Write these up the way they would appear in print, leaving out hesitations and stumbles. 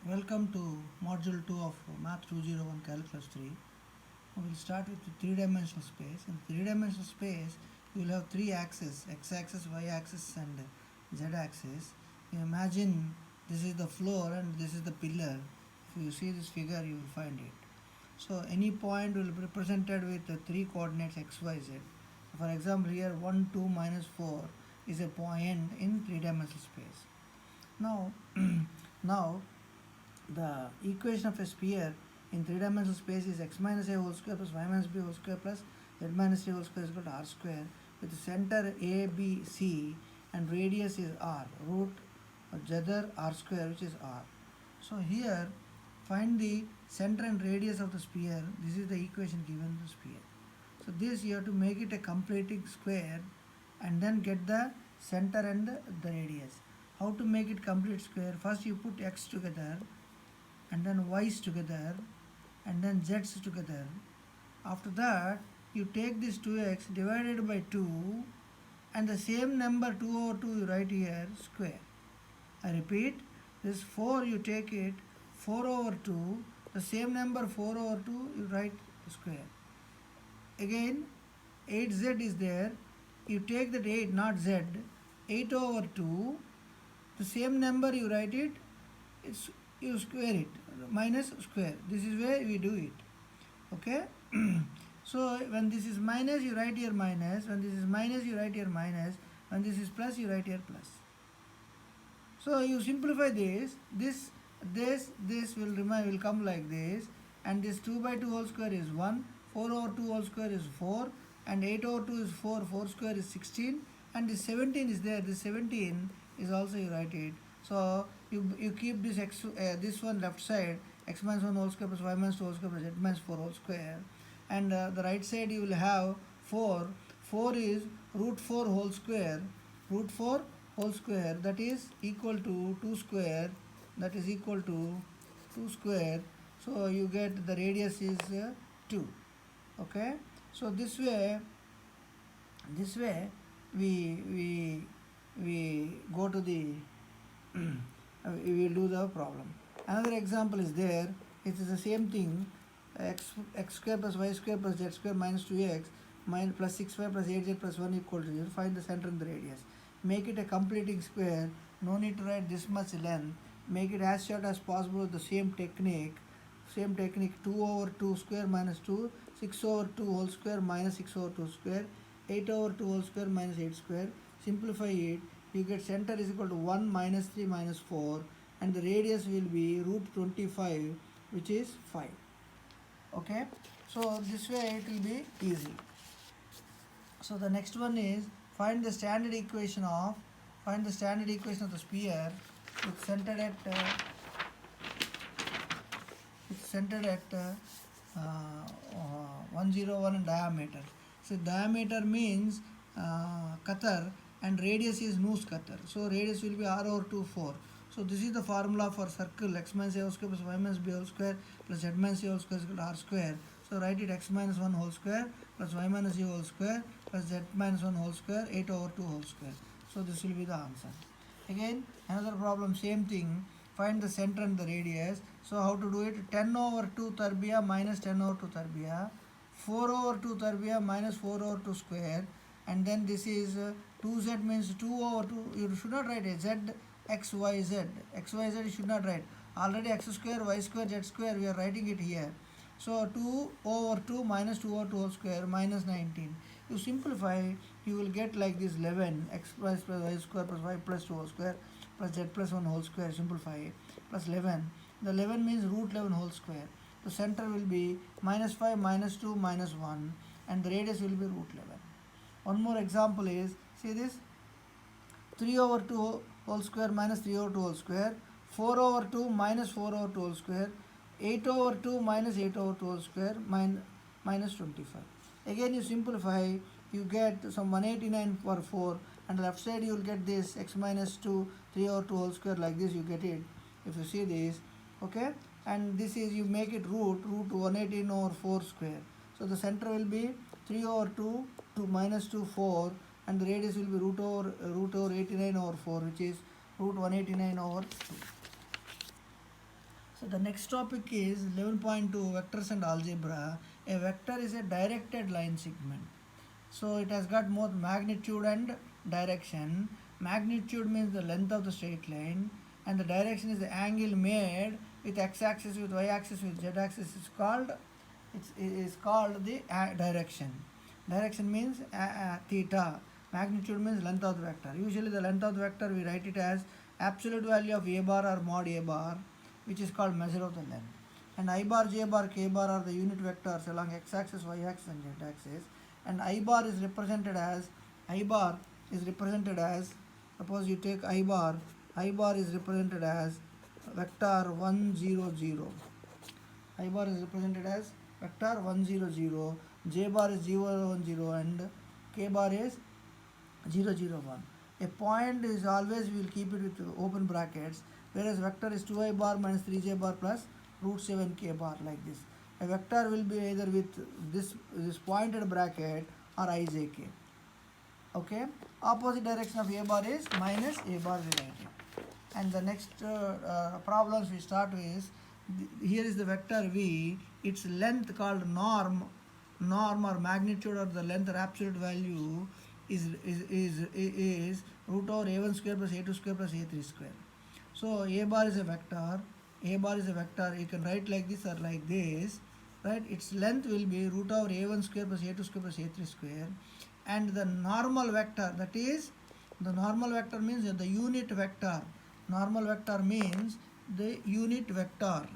Welcome to Module 2 of Math 201 Calculus 3. We will start with the three-dimensional space. In three-dimensional space, you will have three axes, x-axis, y-axis and z-axis. You imagine this is the floor and this is the pillar. If you see this figure, you will find it. So any point will be represented with the three coordinates x, y, z. For example, here 1, 2, minus 4 is a point in three-dimensional space. Now, now the equation of a sphere in three-dimensional space is x minus a whole square plus y minus b whole square plus z minus c whole square is equal to r square, with the center a, b, c and radius is r, root jother r square, which is r. So here find the center and radius of the sphere. This is the equation given in the sphere. So this you have to make it a completing square and then get the center and the radius. How to make it complete square? First you put x together and then y's together and then z's together. After that you take this 2x divided by 2 and the same number 2 over 2 you write here square. I repeat, this 4 you take it 4 over 2, the same number 4 over 2 you write square. Again 8z is there, you take that 8 not z, 8 over 2, the same number you write it, you square it, minus square. This is where we do it. Okay. So when this is minus you write here minus, when this is minus you write here minus, when this is plus you write here plus. So you simplify this will come like this, and this 2 by 2 whole square is 1, 4 over 2 whole square is 4, and 8 over 2 is 4, 4 square is 16, and this 17 is there, this 17 is also you write it. So you keep this this one left side, x minus 1 whole square plus y minus 2 whole square plus z minus 4 whole square, and the right side you will have 4. 4 is root 4 whole square, root 4 whole square, that is equal to 2 square, that is equal to 2 square. So you get the radius is 2. Okay. So this way we go to the we will do the problem. Another example is there. It is the same thing, x square plus y square plus z square minus 2x minus plus 6y plus 8z plus 1 equal to 0. Find the center and the radius. Make it a completing square. No need to write this much length. Make it as short as possible with the same technique. 2 over 2 square minus 2, 6 over 2 whole square minus 6 over 2 square, 8 over 2 whole square minus 8 square. Simplify it. You get center is equal to 1 minus 3 minus 4, and the radius will be root 25, which is 5. Okay. So this way it will be easy. So the next one is find the standard equation of the sphere which centered at 101 in diameter. So diameter means qatar and radius is nus qatar. So radius will be r over 2 4. So this is the formula for circle, x minus a whole square plus y minus b whole square plus z minus c whole square is equal to r square. So write it, x minus 1 whole square plus y minus c whole square plus z minus 1 whole square, 8 over 2 whole square. So this will be the answer. Again another problem, same thing, find the center and the radius. So how to do it? 10 over 2 tarbiya minus 10 over 2 tarbiya, 4 over 2 tarbiya minus 4 over 2 square, and then this is 2z means 2 over 2. You should not write a z x y z. X y z you should not write. Already x square y square z square we are writing it here. So 2 over 2 minus 2 over 2 whole square minus 19. You simplify, you will get like this 11, x plus y square plus y plus 2 whole square plus z plus 1 whole square, simplify plus 11. The 11 means root 11 whole square. The center will be minus 5 minus 2 minus 1, and the radius will be root 11. One more example is, see this, 3 over 2 whole square minus 3 over 2 whole square, 4 over 2 minus 4 over 2 whole square, 8 over 2 minus 8 over 2 whole square minus 25. Again you simplify, you get some 189 for 4, and left side you will get this x minus 2 3 over 2 whole square, like this you get it if you see this. Okay, and this is, you make it root 118 over 4 square. So the center will be 3 over 2 minus 2 4, and the radius will be root over 89 over 4, which is root 189 over 2. So the next topic is 11.2 vectors and algebra. A vector is a directed line segment. So it has got both magnitude and direction. Magnitude means the length of the straight line, and the direction is the angle made with x-axis, with y-axis, with z-axis. It is called the direction. Direction means theta. Magnitude means length of the vector. Usually the length of the vector we write it as absolute value of a bar or mod a bar, which is called measure of the length. And I bar, j bar, k bar are the unit vectors along x-axis, y-axis and z-axis. And I bar is represented as suppose you take I bar is represented as vector 1 0 0. I bar is represented as vector 1 0 0. J bar is 0 1 0 and k bar is 0 0 1. A point is always we will keep it with open brackets, whereas vector is 2i bar minus 3j bar plus root 7k bar, like this. A vector will be either with this pointed bracket or ijk. Okay, opposite direction of a bar is minus a bar we write it. And the next problems we start with, here is the vector v, its length called norm or magnitude or the length or absolute value is root over a1 square plus a2 square plus a3 square. So a bar is a vector, you can write like this or like this, right? Its length will be root over a1 square plus a2 square plus a3 square, and the normal vector, that is the normal vector means the unit vector. Normal vector means the unit vector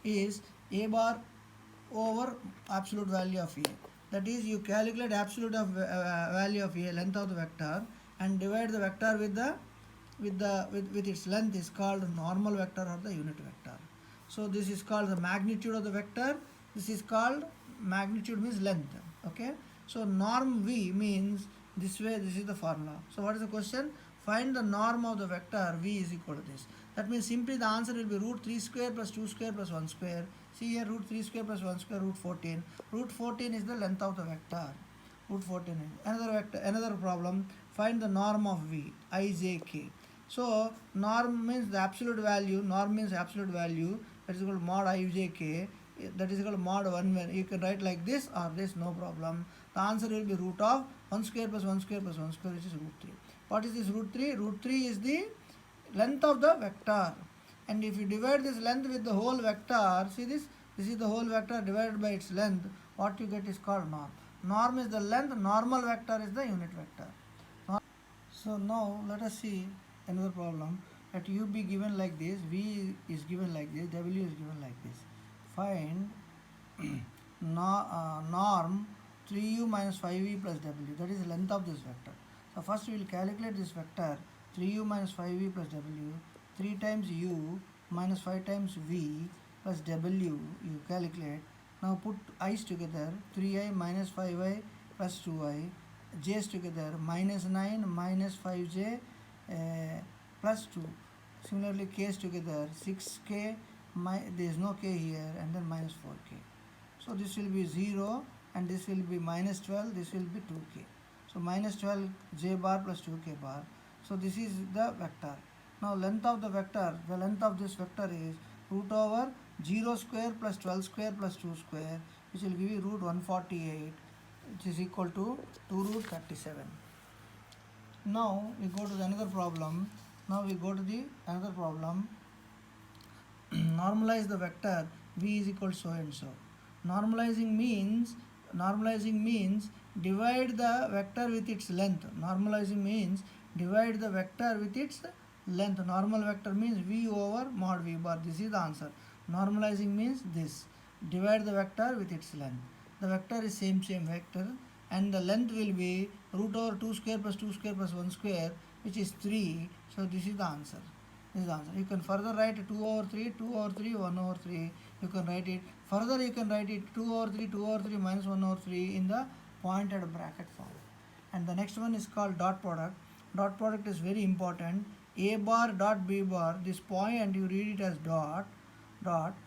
is a bar over absolute value of a. That is, you calculate absolute of value of a, length of the vector, and divide the vector with its length is called normal vector or the unit vector. So this is called the magnitude of the vector. This is called magnitude means length. Okay. So norm v means this way. This is the formula. So what is the question? Find the norm of the vector v is equal to this. That means simply the answer will be root 3 square plus 2 square plus 1 square. See here, root 3 square plus 1 square, root 14. Root 14 is the length of the vector. Root 14 is another problem. Find the norm of v, ijk. So norm means the absolute value. Norm means absolute value. That is called mod ijk. That is called mod 1. You can write like this or this, no problem. The answer will be root of 1 square plus 1 square plus 1 square, which is root 3. What is this root 3? Root 3 is the length of the vector. And if you divide this length with the whole vector, see this is the whole vector divided by its length. What you get is called norm. Norm is the length, normal vector is the unit vector. So now let us see another problem. Let u be given like this, v is given like this, w is given like this. Find norm 3u minus 5v plus w, that is the length of this vector. So first we will calculate this vector 3u minus 5v plus w, 3 times u minus 5 times v plus w, you calculate. Now put i's together, 3i minus 5i plus 2i, j's together, minus 9 minus 5j plus 2. Similarly k's together, 6k, there is no k here, and then minus 4k. So this will be 0 and this will be minus 12, this will be 2k. So minus 12 j bar plus 2k bar. So this is the vector. Now length of the vector, the length of this vector is root over 0 square plus 12 square plus 2 square, which will give you root 148, which is equal to 2 root 37. Now we go to the another problem. Normalize the vector v is equal to so and so. Normalizing means divide the vector with its length. Normalizing means divide the vector with its length. Normal vector means v over mod v bar. This is the answer. Normalizing means this. Divide the vector with its length. The vector is same vector, and the length will be root over 2 square plus 2 square plus 1 square, which is 3. So this is the answer. You can further write 2 over 3, 1 over 3. You can write it. Further you can write it 2 over 3 minus 1 over 3 in the pointed bracket form. And the next one is called dot product. Dot product is very important. A bar dot b bar, this point you read it as dot.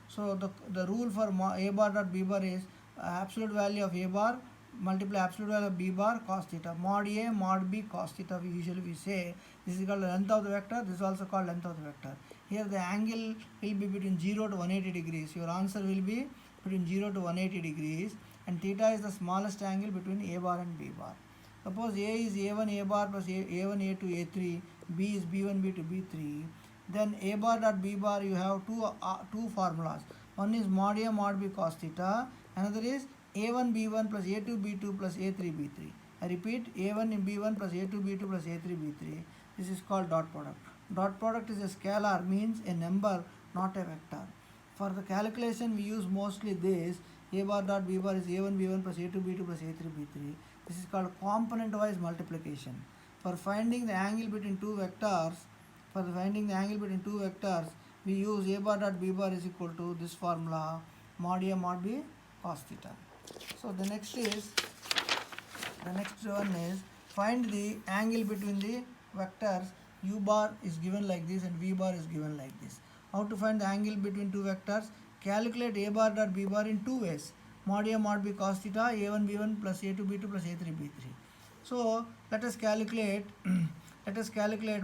So the rule for a bar dot b bar is absolute value of a bar multiply absolute value of b bar cos theta. Mod a mod b cos theta, we usually say this is called the length of the vector. This is also called length of the vector. Here the angle will be between 0 to 180 degrees. Your answer will be between 0 to 180 degrees, and theta is the smallest angle between a bar and b bar. Suppose a is a1 a bar plus a1 a2 a3, b is b1 b2 b3. Then a bar dot b bar, you have two formulas. One is mod a mod b cos theta. Another is a1 b1 plus a2 b2 plus a3 b3. I repeat, a1 b1 plus a2 b2 plus a3 b3. This is called dot product. Dot product is a scalar, means a number, not a vector. For the calculation, we use mostly this. A bar dot b bar is a1 b1 plus a2 b2 plus a3 b3. This is called component wise multiplication. For finding the angle between two vectors, we use a bar dot b bar is equal to this formula, mod a mod b cos theta. So the next one is find the angle between the vectors. U bar is given like this and v bar is given like this. How to find the angle between two vectors? Calculate a bar dot b bar in two ways. Mod a mod b cos theta, a1 b1 plus a2 b2 plus a3 b3. So let us calculate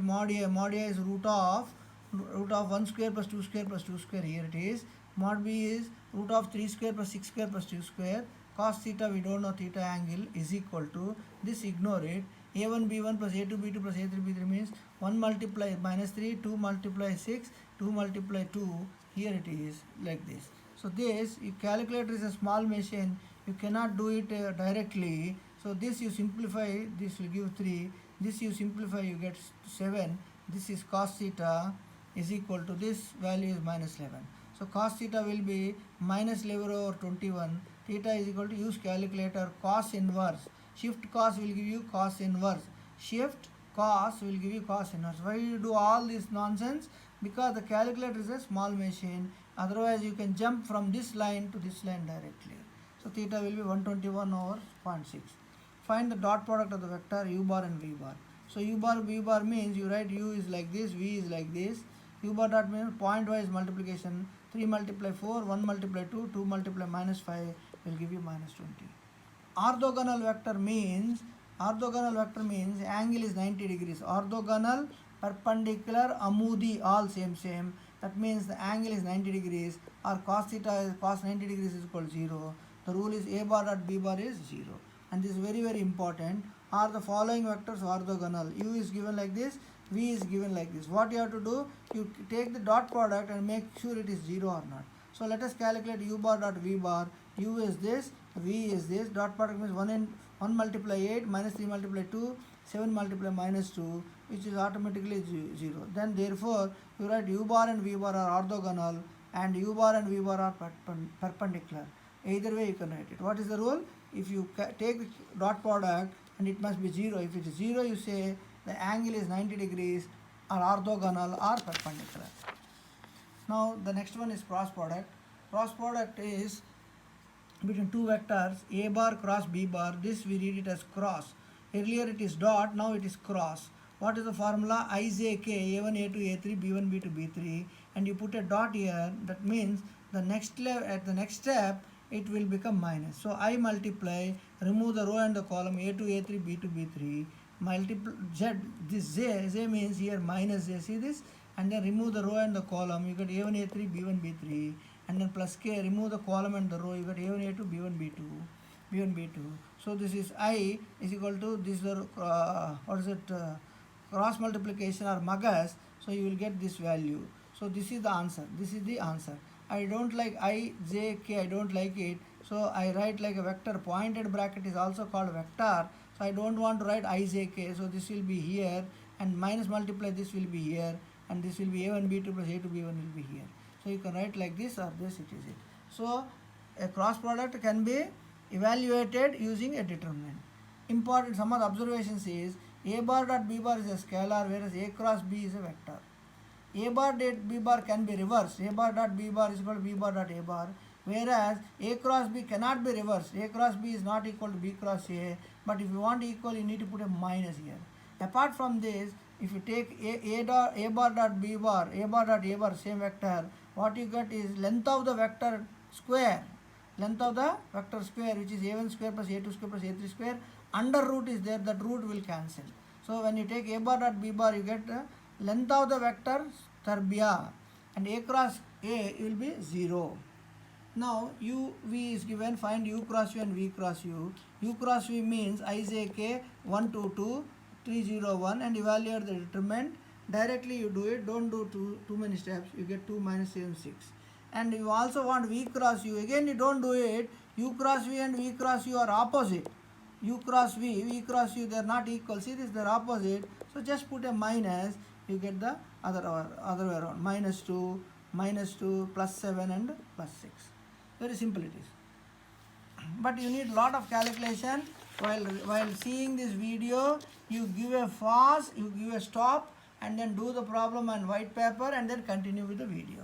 mod a. Mod a is root of 1 square plus 2 square plus 2 square. Here it is. Mod b is root of 3 square plus 6 square plus 2 square. Cos theta, we don't know theta angle, is equal to this, ignore it. a1 b1 plus a2 b2 plus a3 b3 means 1 multiply minus 3, 2 multiply 6, 2 multiply 2. Here it is like this. So this, calculator is a small machine, you cannot do it directly. So this you simplify, this will give 3. This you simplify, you get 7. This is cos theta is equal to, this value is minus 11. So cos theta will be minus 11 over 21. Theta is equal to, use calculator, cos inverse. Shift cos will give you cos inverse. Shift cos will give you cos inverse. Why you do all this nonsense? Because the calculator is a small machine. Otherwise you can jump from this line to this line directly. So theta will be 121 over 0.6. Find the dot product of the vector u bar and v bar. So u bar v bar means you write u is like this, v is like this. U bar dot means point wise multiplication. 3 multiply 4, 1 multiply 2, 2 multiply minus 5 will give you minus 20. Orthogonal vector means angle is 90 degrees. Orthogonal, perpendicular, amudi, all same. That means the angle is 90 degrees, or cos theta is cos 90 degrees is equal to 0. The rule is a bar dot b bar is 0. And this is very, very important. Are the following vectors orthogonal? U is given like this, v is given like this. What you have to do? You take the dot product and make sure it is 0 or not. So let us calculate u bar dot v bar. U is this, v is this. Dot product means 1 multiply 8, minus 3 multiply 2, 7 multiply minus 2, which is automatically 0. Then therefore you write u bar and v bar are orthogonal, and u bar and v bar are perpendicular. Either way you can write it. What is the rule? If you take the dot product and it must be 0. If it is 0, you say the angle is 90 degrees, or orthogonal or perpendicular. Now the next one is cross product. Cross product is between two vectors a bar cross b bar. This we read it as cross. Earlier it is dot, now it is cross. What is the formula? Ijk, a1 a2 a3 b1 b2 b3, and you put a dot here. That means the next at the next step it will become minus. So I multiply, remove the row and the column a2 a3 b2 b3, multiply z, this z means here minus z, see this, and then remove the row and the column, you get a1 a3 b1 b3, and then plus k, remove the column and the row, you get a1 a2 b1 b2. So this is I is equal to this, cross multiplication or magas. So you will get this value. So this is the answer. I don't like I, j, k, I don't like it. So I write like a vector. Pointed bracket is also called vector. So I don't want to write I, j, k. So this will be here, and minus multiply this will be here, and this will be a1 b2 plus a2 b1 will be here. So you can write like this or this, it is it. So a cross product can be evaluated using a determinant. Important, some of the observations is a bar dot b bar is a scalar, whereas a cross b is a vector. A bar dot b bar can be reversed. A bar dot b bar is equal to b bar dot a bar, whereas a cross b cannot be reversed. A cross b is not equal to b cross a, but if you want equal, you need to put a minus here. Apart from this, if you take a bar dot b bar, a bar dot a bar, same vector, what you get is length of the vector square. length of the vector square, which is a1 square plus a2 square plus a3 square, under root is there, that root will cancel. So when you take a bar dot b bar, you get the length of the vector Tarbia, and a cross a will be 0. Now u v is given, find u cross v and v cross u. U cross v means ijk 1 2 2 3 0 1 and evaluate the determinant. Directly you do it, don't do too many steps, you get 2 minus 7 6. And you also want v cross u, again you don't do it. U cross v and v cross u are opposite. U cross v cross u, they are not equal. See this, they are opposite. So just put a minus, you get the other way around. Minus 2, plus 7 and plus 6. Very simple it is. But you need lot of calculation. While seeing this video, you give a pause, you give a stop, and then do the problem on white paper and then continue with the video.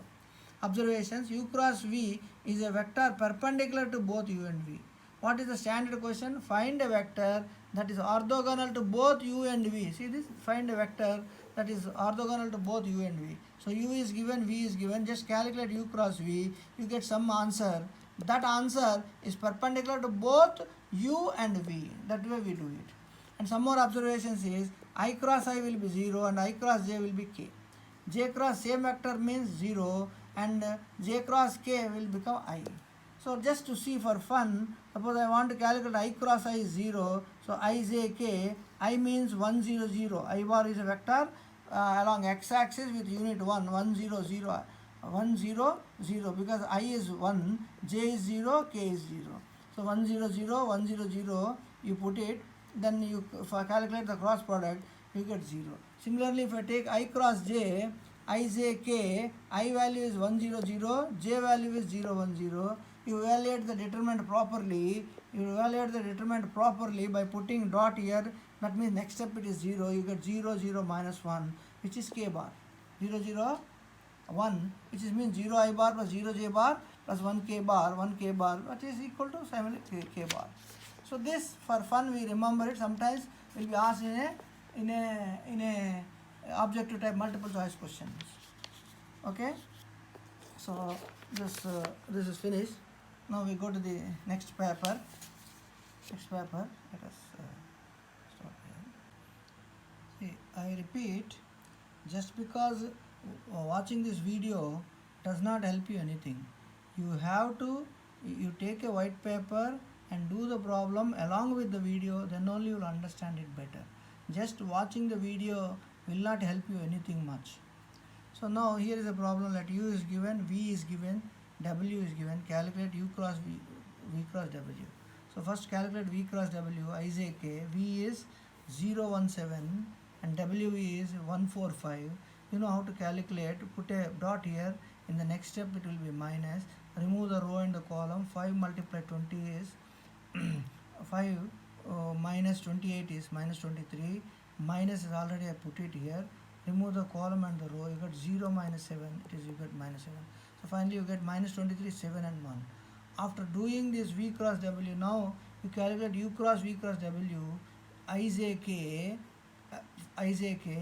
Observations: u cross v is a vector perpendicular to both u and v. What is the standard question? Find a vector that is orthogonal to both u and v. See this? Find a vector that is orthogonal to both u and v. So u is given, v is given. Just calculate u cross v. You get some answer. That answer is perpendicular to both u and v. That way we do it. And some more observations is I cross I will be 0 and I cross j will be k. J cross same vector means 0 and j cross k will become I. So just to see for fun, suppose I want to calculate I cross I is 0. So I j k, I means 1 0 0. I bar is a vector along x-axis with unit 1, 1 0 0. 1 0 0 because I is 1, j is 0, k is 0. So 1 0 0, 1 0 0, you put it, then you calculate the cross product, you get 0. Similarly, if I take I cross j, I j k, I value is 1 0 0, j value is 0 1 0. You evaluate the determinant properly. By putting dot here. That means next step it is 0. You get 0 0 minus 1, which is k bar. 0 0 1, which is means 0 I bar plus 0 j bar plus 1 k bar, that is equal to 7 k bar. So this, for fun, we remember it. Sometimes will be asked in a objective type multiple choice questions. Okay. So this is finished. Now we go to the next paper. Let us stop here. See, I repeat, just because watching this video does not help you anything. You take a white paper and do the problem along with the video, then only you will understand it better. Just watching the video will not help you anything much. So now here is a problem that u is given, v is given, w is given. Calculate u cross v cross w. So first calculate v cross w. I j k, v is 017 and w is 145. You know how to calculate. Put a dot here. In the next step it will be minus. Remove the row and the column. 5 multiplied 20 is 5 minus 28 is minus 23. Minus is already I put it here. Remove the column and the row. You got 0 minus 7. It is you get minus 7. So finally you get minus 23, 7 and 1. After doing this v cross w, now you calculate u cross v cross w. I j k,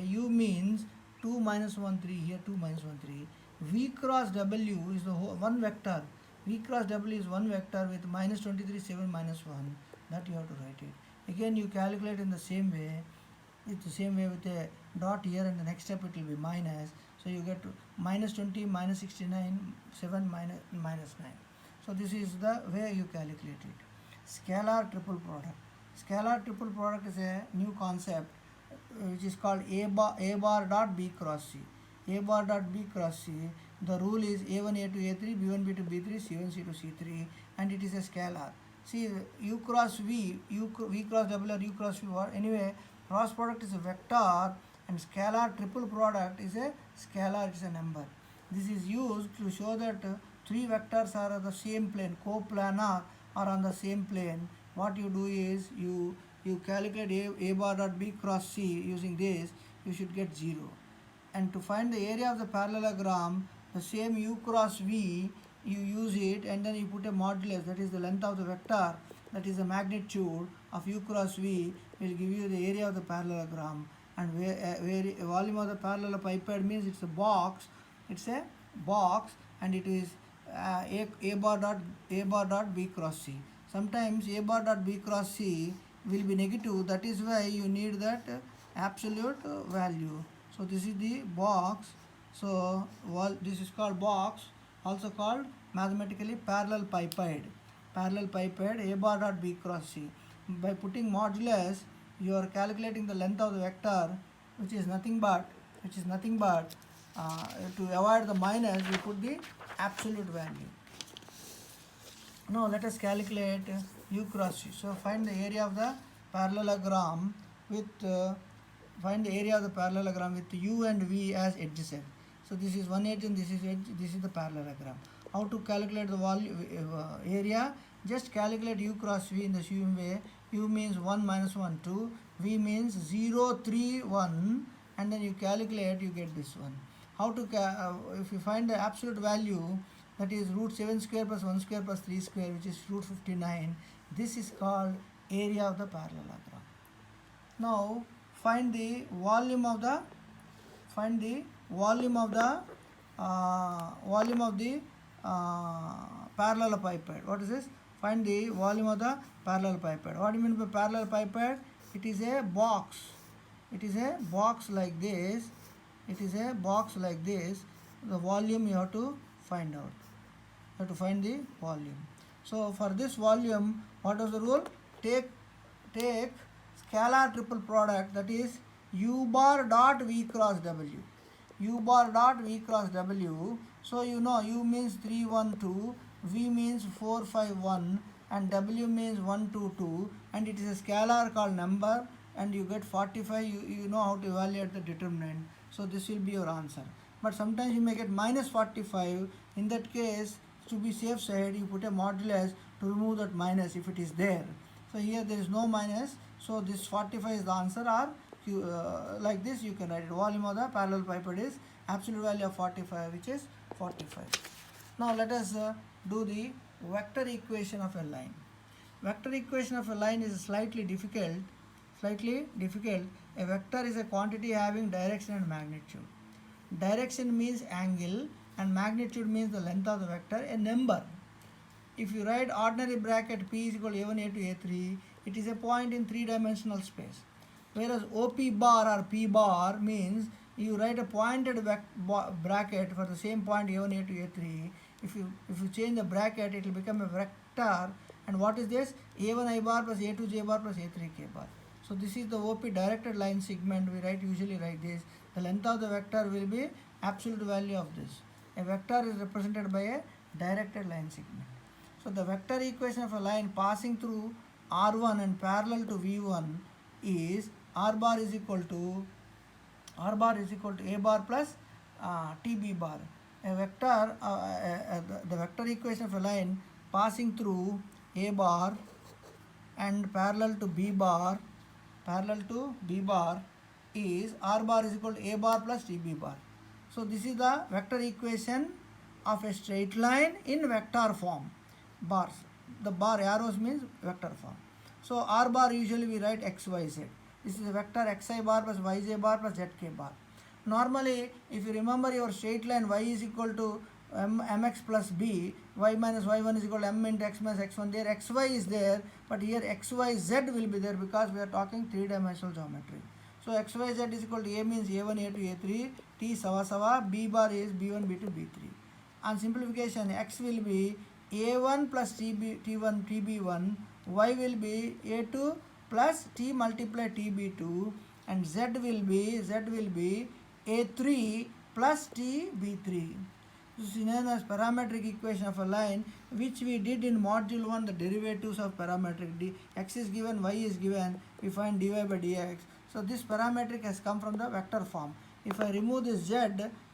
u means 2 minus 1 3 here, 2 minus 1 3. V cross w is the whole one vector. V cross w is one vector with minus 23 7 minus 1. That you have to write it. Again you calculate in the same way. It's the same way with a dot here, and the next step it will be minus. So you get to minus 20 minus 69 7 minus 9. So this is the way you calculate it. Scalar triple product. Scalar triple product is a new concept which is called a bar dot b cross c. A bar dot b cross c. The rule is a1 a2 a3 b1 b2 b3 c1 c2 c3, and it is a scalar. See, u cross v, v cross w or u cross v, anyway, cross product is a vector and scalar triple product is a scalar, it is a number. This is used to show that three vectors are on the same plane, coplanar or on the same plane. What you do is you calculate a bar dot b cross c. Using this you should get 0. And to find the area of the parallelogram, the same u cross v, you use it and then you put a modulus, that is the length of the vector, that is the magnitude of u cross v, will give you the area of the parallelogram. And where volume of the parallelopiped means it's a box, and it is a bar dot b cross c. Sometimes a bar dot b cross c will be negative. That is why you need that absolute value. So this is the box. So this is called box, also called mathematically parallel piped. Parallel piped a bar dot b cross c. By putting modulus, you are calculating the length of the vector, which is nothing but to avoid the minus, you put the absolute value. Now let us calculate u cross u. So find the area of the parallelogram with u and v as adjacent. So this is one edge and this is edge. This is the parallelogram. How to calculate the area? Just calculate u cross v in the same way. U means 1 minus 1 2. V means 0 3 1, and then you calculate, you get this one. How to if you find the absolute value, that is root 7 square plus 1 square plus 3 square, which is root 59. This is called area of the parallelogram. Now find the volume of the parallelepiped. What is this? Find the volume of the parallelepiped. What do you mean by parallelepiped? It is a box. It is a box like this. The volume you have to find out. You have to find the volume. So for this volume, what is the rule? Take scalar triple product, that is u bar dot v cross w. So you know u means 3 1 2, v means 4 5 1, and w means 1 2 2, and it is a scalar called number, and you get 45. You know how to evaluate the determinant. So this will be your answer. But sometimes you may get minus 45. In that case, to be safe side, you put a modulus to remove that minus if it is there. So here there is no minus, so this 45 is the answer. Or like this you can write it. Volume of the parallelepiped is absolute value of 45, which is 45. Now let us do the vector equation of a line. Vector equation of a line is slightly difficult. A vector is a quantity having direction and magnitude. Direction means angle and magnitude means the length of the vector, a number. If you write ordinary bracket p is equal to a1 a2 a3, it is a point in three-dimensional space. Whereas OP bar or P bar means you write a pointed bracket for the same point a1 a2 a3. If you change the bracket, it will become a vector. And what is this? a1 I bar plus a2 j bar plus a3 k bar. So this is the OP directed line segment. We usually write this. The length of the vector will be absolute value of this. A vector is represented by a directed line segment. So the vector equation of a line passing through R1 and parallel to V1 is R bar is equal to A bar plus TB bar. A vector, the vector equation of a line passing through A bar and parallel to B bar is R bar is equal to A bar plus TB bar. So this is the vector equation of a straight line in vector form. Bars. The bar arrows means vector form. So R bar usually we write x, y, z. This is a vector xi bar plus yj bar plus zk bar. Normally, if you remember your straight line, y is equal to mx plus b, y minus y1 is equal to m into x minus x1. There xy is there, but here xyz will be there because we are talking three-dimensional geometry. So xyz is equal to a means a1 a2 a3, t sawa, b bar is b1 b2 b3. On simplification, x will be a1 plus t1 tb1, y will be a2 plus t multiply tb2, and z will be a3 plus tb3. This is known as parametric equation of a line, which we did in module 1, the derivatives of parametric. X is given, y is given, we find dy by dx. So this parametric has come from the vector form. If I remove this z,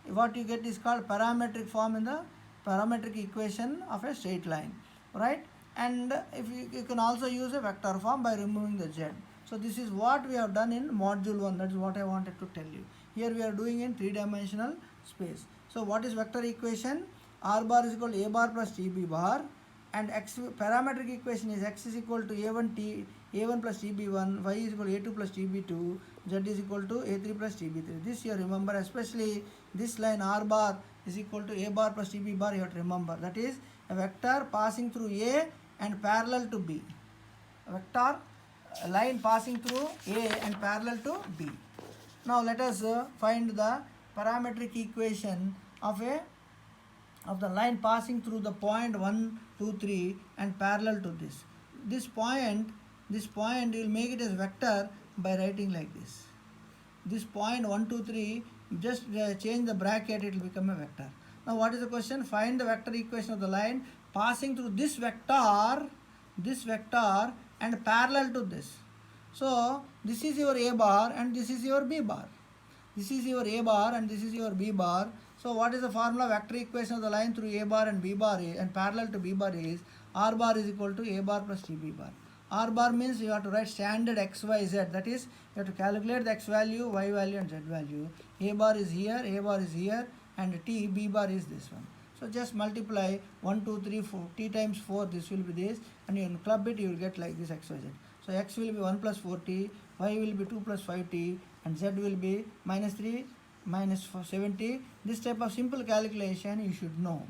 what you get is called parametric form in the parametric equation of a straight line, right? And if you can also use a vector form by removing the z. So this is what we have done in module 1. That is what I wanted to tell you. Here we are doing in three-dimensional space. So what is vector equation? R bar is equal to a bar plus tb bar, and x parametric equation is x is equal to a1 plus tb1, y is equal to a2 plus tb2, z is equal to a3 plus tb3. This you remember, especially this line r bar is equal to a bar plus tb bar, you have to remember. That is a vector passing through a and parallel to b. A vector line passing through a and parallel to b. Now let us find the parametric equation of the line passing through the point 1, 2, 3 and parallel to this. This point you will make it as vector by writing like this. This point 1, 2, 3, just change the bracket, it will become a vector. Now what is the question? Find the vector equation of the line passing through this vector and parallel to this. So this is your a bar and this is your b bar. This is your a bar and this is your b bar. So what is the formula? Vector equation of the line through a bar and b bar is, and parallel to b bar is r bar is equal to a bar plus tb bar. R bar means you have to write standard x, y, z. That is, you have to calculate the x value, y value and z value. A bar is here, and t, b bar is this one. So just multiply 1, 2, 3, 4, t times 4, this will be this, and you club it, you will get like this x, y, z. So x will be 1 plus 4t, y will be 2 plus 5t, and z will be minus 3 minus 70. This type of simple calculation you should know.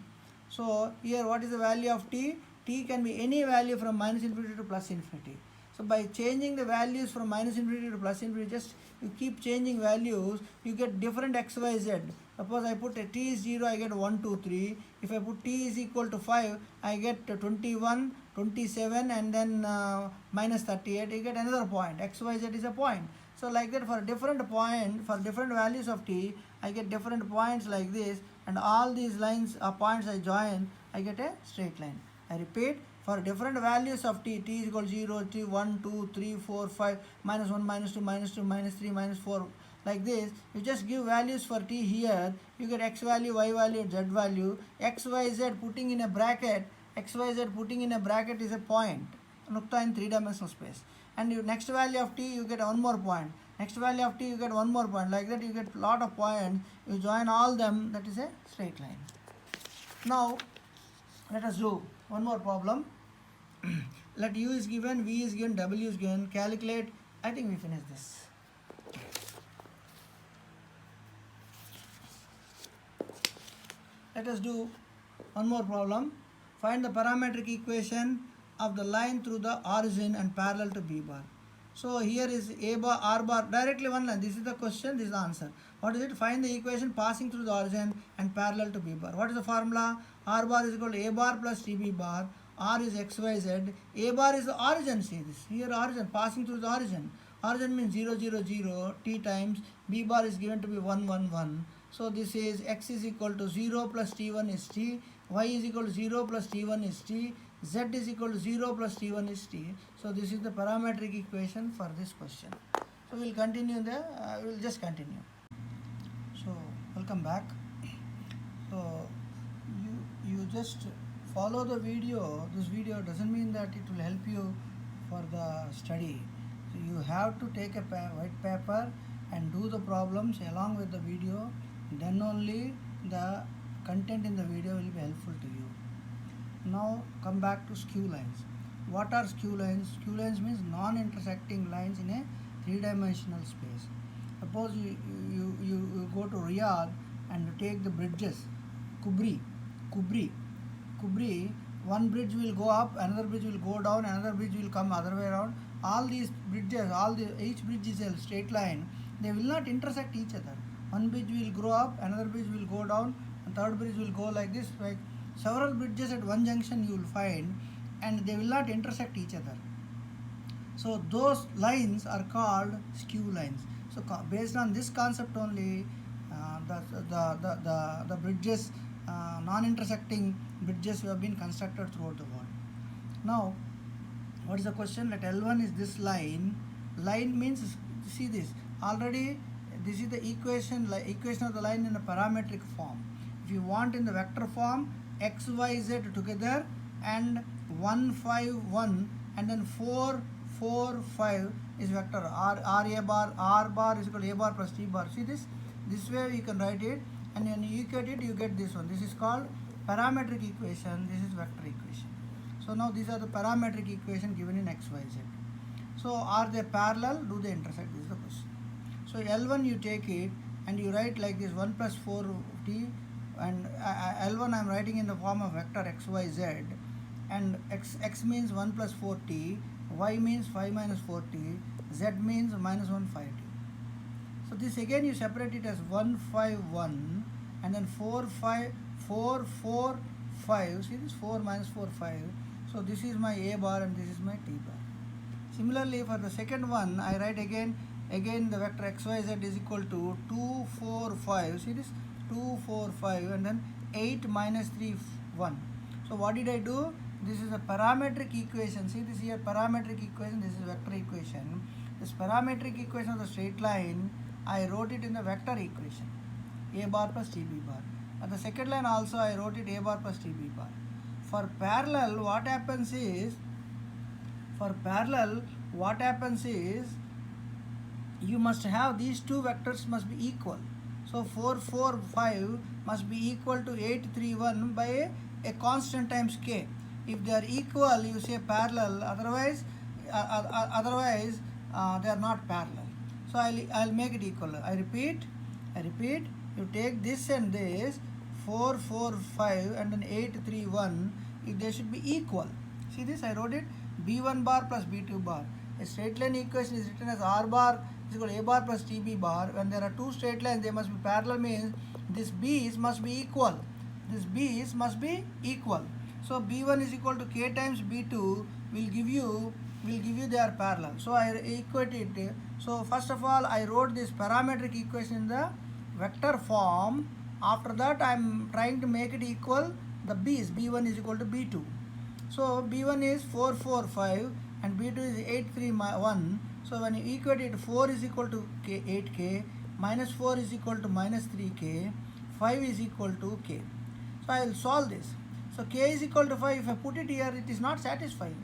So here what is the value of t? T can be any value from minus infinity to plus infinity. So by changing the values from minus infinity to plus infinity, just you keep changing values, you get different x, y, z. Suppose I put a t is 0, I get 1, 2, 3. If I put t is equal to 5, I get 21, 27 and then minus 38, you get another point. X, y, z is a point. So like that for different point, for different values of t, I get different points like this, and all these lines or points I join, I get a straight line. I repeat, for different values of t, t is equal to 0, t, 1, 2, 3, 4, 5, minus 1, minus 2, minus 2, minus 3, minus 4, like this. You just give values for t here, you get x value, y value, z value, x, y, z putting in a bracket, x, y, z putting in a bracket is a point, nukta in 3-dimensional space. And you next value of t, you get one more point. Next value of t, you get one more point. Like that you get lot of points, you join all them, that is a straight line. Now, let us do one more problem. Let u is given, v is given, w is given. Calculate. I think we finish this. Let us do one more problem. Find the parametric equation of the line through the origin and parallel to b bar. So here is a bar, r bar, directly one line. This is the question, this is the answer. What is it? Find the equation passing through the origin and parallel to b bar. What is the formula? R bar is equal to a bar plus tb bar. R is x, y, z. A bar is the origin, see this. Here origin, passing through the origin. Origin means 0, 0, 0, t times. B bar is given to be 1, 1, 1. So this is x is equal to 0 plus t1 is t. Y is equal to 0 plus t1 is t. Z is equal to 0 plus t1 is t. So this is the parametric equation for this question. So we will continue we will just continue. So welcome back. So you just follow the video. This video doesn't mean that it will help you for the study. So you have to take a white paper and do the problems along with the video. Then only the content in the video will be helpful to you. Now come back to skew lines. What are skew lines? Skew lines means non-intersecting lines in a three-dimensional space. Suppose you go to Riyadh and take the bridges. Kubri. One bridge will go up, another bridge will go down, another bridge will come other way around. All these bridges, each bridge is a straight line. They will not intersect each other. One bridge will grow up, another bridge will go down, and third bridge will go like this. Like several bridges at one junction you will find, and they will not intersect each other. So those lines are called skew lines. So based on this concept only, the bridges, non-intersecting bridges have been constructed throughout the world. Now, what is the question? Let L1 is this line. Line means, see this, already this is the equation of the line in a parametric form. If you want in the vector form, x, y, z together and 1, 5, 1 and then 4, 4, 5 is vector. R bar is equal to a bar plus t bar. See this? This way you can write it, and when you equate it, you get this one. This is called parametric equation. This is vector equation. So now these are the parametric equation given in x, y, z. So are they parallel? Do they intersect? This is the question. So L1 you take it and you write like this 1 plus 4t, and L1 I am writing in the form of vector x, y, z, and x means 1 plus 4t, y means 5 minus 4t, z means minus 1 5t. So this again you separate it as 1 5 1 and then 4 5 4 4 5. See this 4 minus 4 5. So this is my a bar and this is my t bar. Similarly for the second one I write again the vector x y z is equal to 2 4 5. See this 2 4 5 and then 8 minus 3 1. So what did I do? This is a parametric equation. See this here parametric equation, this is vector equation. This parametric equation of the straight line I wrote it in the vector equation, a bar plus tb bar. At the second line also I wrote it a bar plus tb bar. For parallel what happens is you must have these two vectors must be equal. So 4 4 5 must be equal to 8 3 1 by a constant times k. If they are equal you say parallel, otherwise they are not parallel. So I'll make it equal. I repeat, you take this and this 4 4 5 and then 8 3 1, if they should be equal. See this, I wrote it b1 bar plus b2 bar. A straight line equation is written as r bar is equal to a bar plus tb bar. When there are two straight lines they must be parallel, means this b's must be equal. So b1 is equal to k times b2 will give you they are parallel. So I equate it. So first of all I wrote this parametric equation in the vector form. After that I am trying to make it equal the b's. b1 is equal to b2. So b1 is 4 4 5 and b2 is 8 3 1. So when you equate it, 4 is equal to 8k, minus 4 is equal to minus 3k, 5 is equal to k. So I will solve this. So k is equal to 5. If I put it here, it is not satisfying.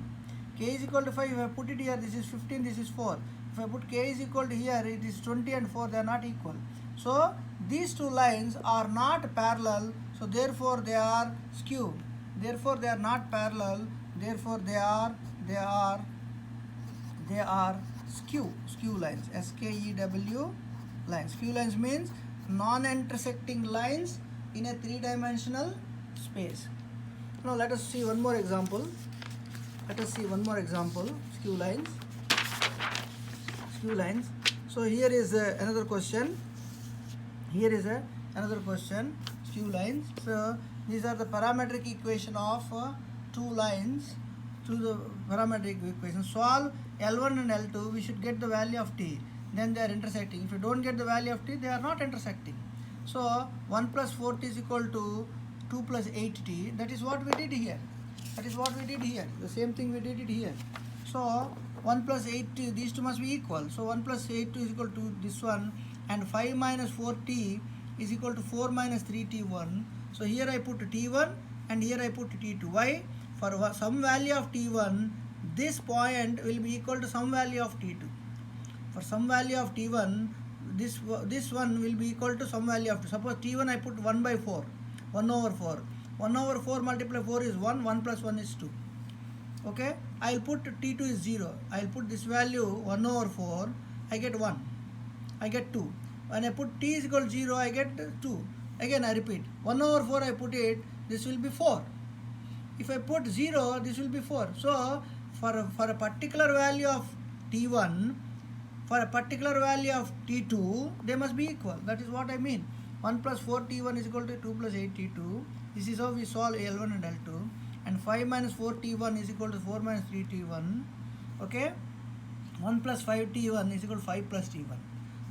K is equal to 5. If I put it here, this is 15, this is 4. If I put k is equal to here, it is 20 and 4, they are not equal. So these two lines are not parallel, so therefore they are skew. Therefore they are not parallel, therefore they are skew lines, SKEW lines. Skew lines means non-intersecting lines in a three-dimensional space. Now let us see one more example. Skew lines. So here is another question. Skew lines. So these are the parametric equation of two lines. To the parametric equation, solve L1 and L2, we should get the value of t, then they are intersecting. If you don't get the value of t, they are not intersecting. So 1 plus 4t is equal to 2 plus 8t. That is what we did here. The same thing we did it here. So 1 plus 8t, these two must be equal. So 1 plus 8t is equal to this one, and 5 minus 4t is equal to 4 minus 3t1. So here I put t1 and here I put t2. Why? For some value of t1, this point will be equal to some value of t2. For some value of t1, this one will be equal to some value of, suppose t1 I put 1 by 4, 1 over 4. 1 over 4 multiplied 4 is 1, 1 plus 1 is 2. Okay, I will put t2 is 0. I will put this value 1 over 4, I get 1, I get 2. When I put t is equal to 0, I get 2. Again I repeat, 1 over 4 I put it, this will be 4. If I put 0, this will be 4. So for a particular value of t1, for a particular value of t2, they must be equal. That is what I mean. 1 plus 4t1 is equal to 2 plus 8t2. This is how we solve L1 and L2. And 5 minus 4t1 is equal to 4 minus 3t1. Okay. 1 plus 5t1 is equal to 5 plus t1.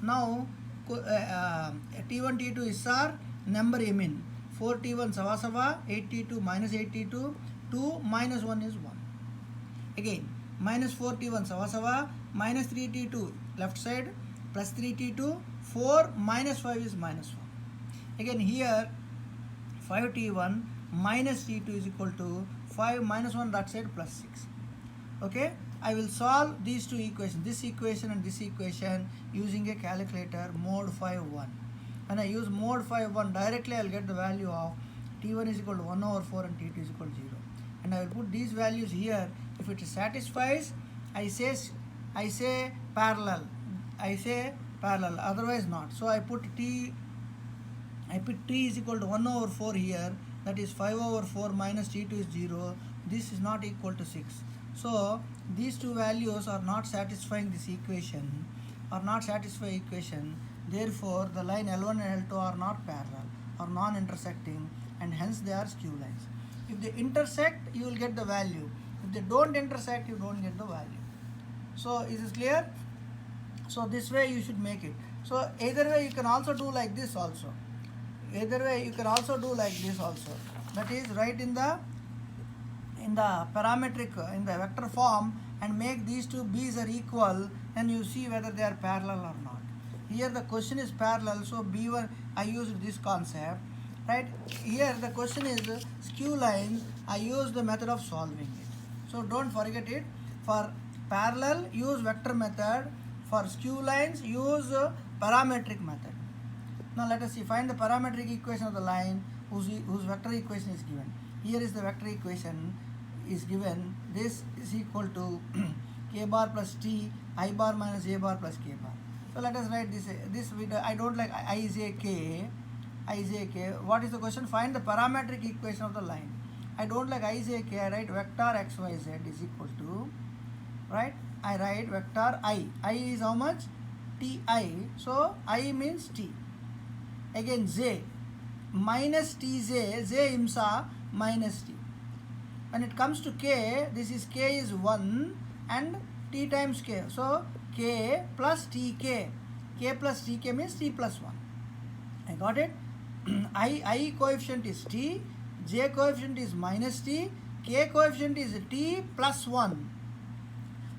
Now t1 t2 is our number I mean. 4t1 sawa, 8t2 minus 8t2, 2 minus 1 is 1. Again, minus 4t1 sawa, minus 3t2 left side, plus 3t2, 4 minus 5 is minus 1. Again here, 5t1 minus t2 is equal to 5 minus 1 that side plus 6. Okay, I will solve these two equations, this equation and this equation, using a calculator mode 5.1. When I use mode 5.1, directly I will get the value of t1 is equal to 1 over 4 and t2 is equal to 0. And I will put these values here. If it satisfies, I say parallel. parallel, otherwise not. So I put t is equal to 1 over 4 here, that is 5 over 4 minus t2 is 0. This is not equal to 6. So these two values are not satisfying this equation, therefore the line L1 and L2 are not parallel or non-intersecting, and hence they are skew lines. If they intersect, you will get the value. If they don't intersect, you don't get the value. So is this clear? So this way you should make it. So either way you can also do like this also. That is, write in the parametric, in the vector form, and make these two b's are equal, and you see whether they are parallel or not. Here the question is parallel, so b1 I used this concept, right? Here the question is skew lines, I used the method of solving it. So don't forget it. For parallel, use vector method. For skew lines, use parametric method. Now let us see. Find the parametric equation of the line whose vector equation is given. Here is the vector equation is given. This is equal to k bar plus t, I bar minus a bar plus k bar. So let us write this. I don't like ijk. What is the question? Find the parametric equation of the line. I don't like ijk. I write vector xyz is equal to, right? I write vector I. I is how much? Ti. So I means t. Again j minus tj, j imsa minus t. When it comes to k, this is k is 1 and t times k. So k plus tk. K plus tk means t plus 1. I got it? I coefficient is t, j coefficient is minus t, k coefficient is t plus 1.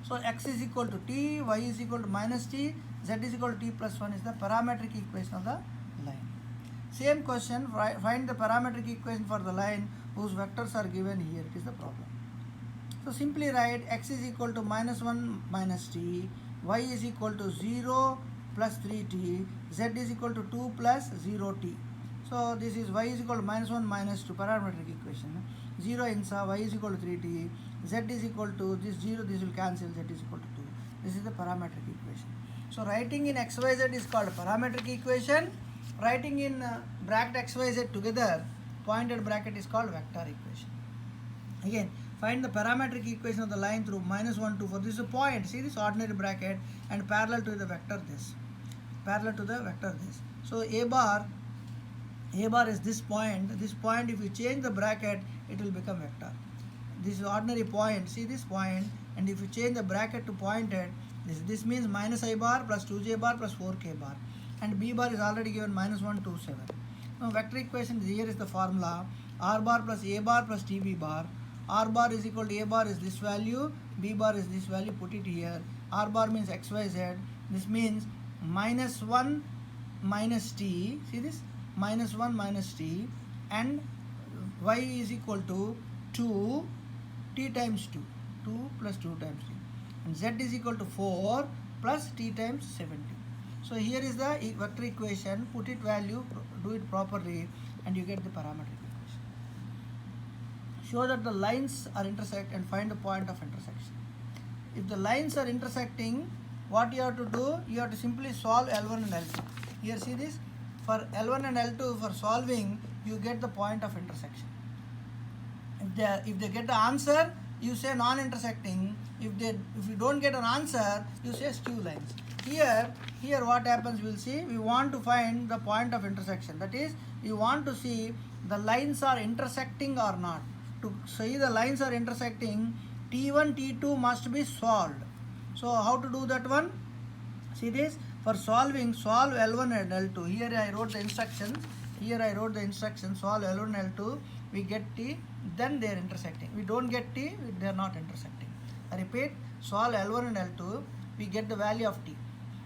So x is equal to t, y is equal to minus t, z is equal to t plus 1 is the parametric equation of the line. Same question, find the parametric equation for the line whose vectors are given here. It is the problem. So simply write x is equal to minus 1 minus t, y is equal to 0 plus 3t, z is equal to 2 plus 0t. So this is y is equal to minus 1 minus 2, parametric equation. 0 insa, y is equal to 3t, z is equal to this 0, this will cancel, z is equal to 2. This is the parametric equation. So writing in xyz is called parametric equation. Writing in bracket xyz together, pointed bracket, is called vector equation. Again, find the parametric equation of the line through minus 1, 2, 4. This is a point. See this ordinary bracket and parallel to the vector this. So a bar is this point. This point, if you change the bracket, it will become vector. This is ordinary point. See this point, and if you change the bracket to pointed, this means minus I bar plus 2j bar plus 4k bar. And b bar is already given minus 1, 2, 7. Now vector equation, here is the formula. R bar plus a bar plus tb bar. R bar is equal to a bar is this value, b bar is this value, put it here. R bar means xyz. This means minus 1 minus t. See this? Minus 1 minus t, and y is equal to 2 t times 2. 2 plus 2 times 3. And z is equal to 4 plus t times 70. So here is the vector equation. Put it value, do it properly, and you get the parametric equation. Show that the lines are intersect and find the point of intersection. If the lines are intersecting, what you have to do? You have to simply solve L1 and L2. Here see this? For L1 and L2, for solving, you get the point of intersection. If they get the answer, you say non-intersecting. If you don't get an answer, you say skew lines. Here what happens, we'll see. We want to find the point of intersection. That is, we want to see the lines are intersecting or not. To see the lines are intersecting, T1, T2 must be solved. So how to do that one? See this? For solving, solve L1 and L2. Here I wrote the instructions. Solve L1 and L2. We get T, then they are intersecting. We don't get T, they are not intersecting. I repeat, solve L1 and L2. We get the value of T.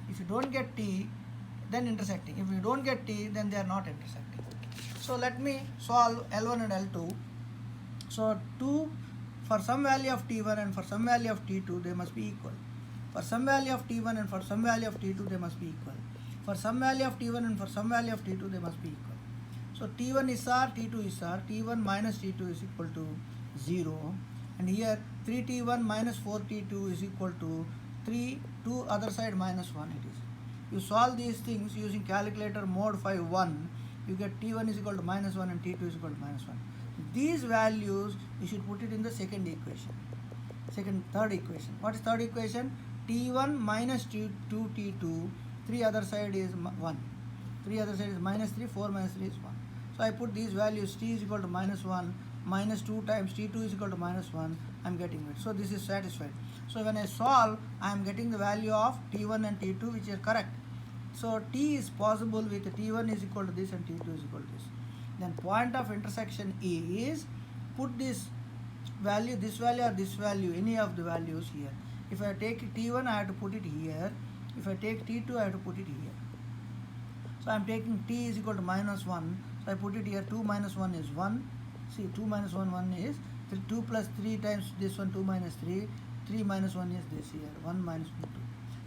If you don't get T, then intersecting. If you don't get T, then they are not intersecting. So let me solve L1 and L2. So 2, for some value of T1 and for some value of T2, they must be equal. For some value of T1 and for some value of T2, they must be equal. For some value of T1 and for some value of T2, they must be equal. So T1 is R, T2 is R. T1 minus T2 is equal to 0. And here 3T1 minus 4T2 is equal to 3, 2 other side minus 1 it is. You solve these things using calculator mode 5 1. You get t1 is equal to -1 and t2 is equal to -1. These values you should put it in the third equation. What is third equation? T1 minus two T2, 3 other side is 1. 3 other side is -3, 4 minus 3 is 1. So I put these values, t is equal to -1, minus 2 times t2 is equal to -1, I am getting it. So this is satisfied. So when I solve, I am getting the value of t1 and t2 which is correct. So t is possible with t1 is equal to this and t2 is equal to this. Then point of intersection is put this value or this value, any of the values here. If I take t1, I have to put it here. If I take t2, I have to put it here. So I am taking t is equal to -1. So I put it here. 2 minus 1 is 1. See, 2 minus 1 is 2 plus 3 times this one, 2 minus 3. 3 minus 1 is this here. 1 minus 1, 2.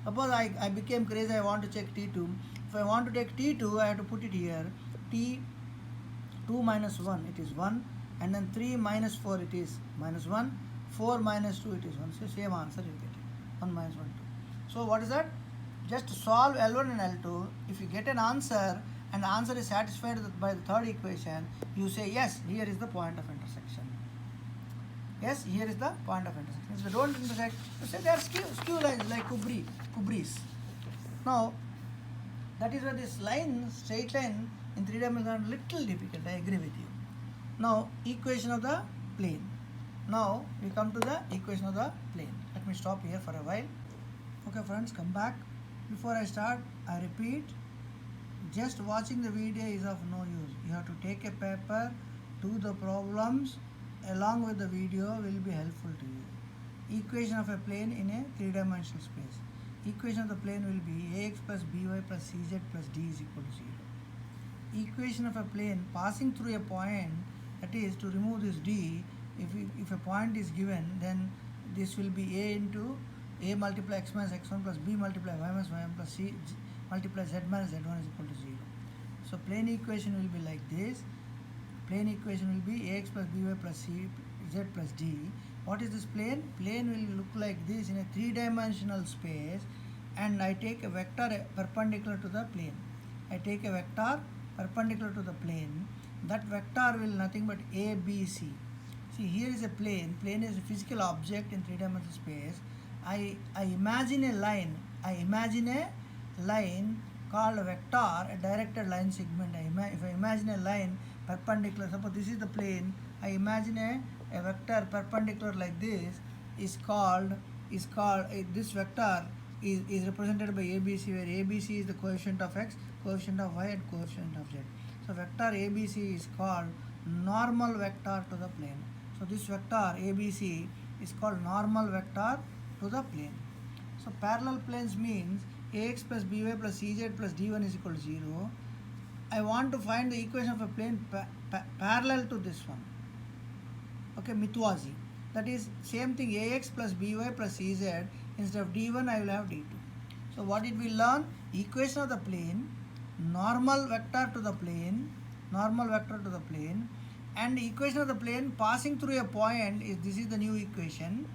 Suppose I became crazy, I want to check t2. If I want to take t2, I have to put it here. T2 minus 1, it is 1. And then 3 minus 4, it is -1. 4 minus 2, it is 1. So same answer you get it. 1 minus 1, 2. So what is that? Just solve L1 and L2. If you get an answer and the answer is satisfied by the third equation, you say yes, here is the point of intersection. Yes, here is the point of intersection. If they don't intersect, you say they are skew lines like Kubris. Now, that is why this line, straight line in 3 dimensions is little difficult. I agree with you. Now, equation of the plane. Now, we come to the equation of the plane. Let me stop here for a while. Okay friends, come back. Before I start, I repeat, just watching the video is of no use. You have to take a paper, do the problems, along with the video will be helpful to you. Equation of a plane in a 3-dimensional space. Equation of the plane will be ax plus by plus cz plus d is equal to 0. Equation of a plane passing through a point, that is to remove this d, if a point is given, then this will be a into a multiply x minus x1 plus b multiply y minus y1 plus c multiply z minus z1 is equal to 0. So plane equation will be like this. Plane equation will be ax plus by plus c z plus d. What is this plane? Plane will look like this in a 3-dimensional space, and I take a vector perpendicular to the plane. I take a vector perpendicular to the plane. That vector will nothing but a, b, c. See, here is a plane. Plane is a physical object in 3-dimensional space. I imagine a line. I imagine a line called a vector, a directed line segment. If I imagine a line perpendicular, suppose this is the plane, I imagine a vector perpendicular like this is called this vector is represented by ABC, where ABC is the coefficient of x, coefficient of y, and coefficient of z. So vector ABC is called normal vector to the plane. So this vector ABC is called normal vector to the plane. So parallel planes means ax plus by plus cz plus d1 is equal to 0. I want to find the equation of a plane parallel to this one. Okay, Mitwazi. That is same thing, ax plus by plus cz, instead of d1 I will have d2. So what did we learn? Equation of the plane, normal vector to the plane, and equation of the plane passing through a point this is the new equation,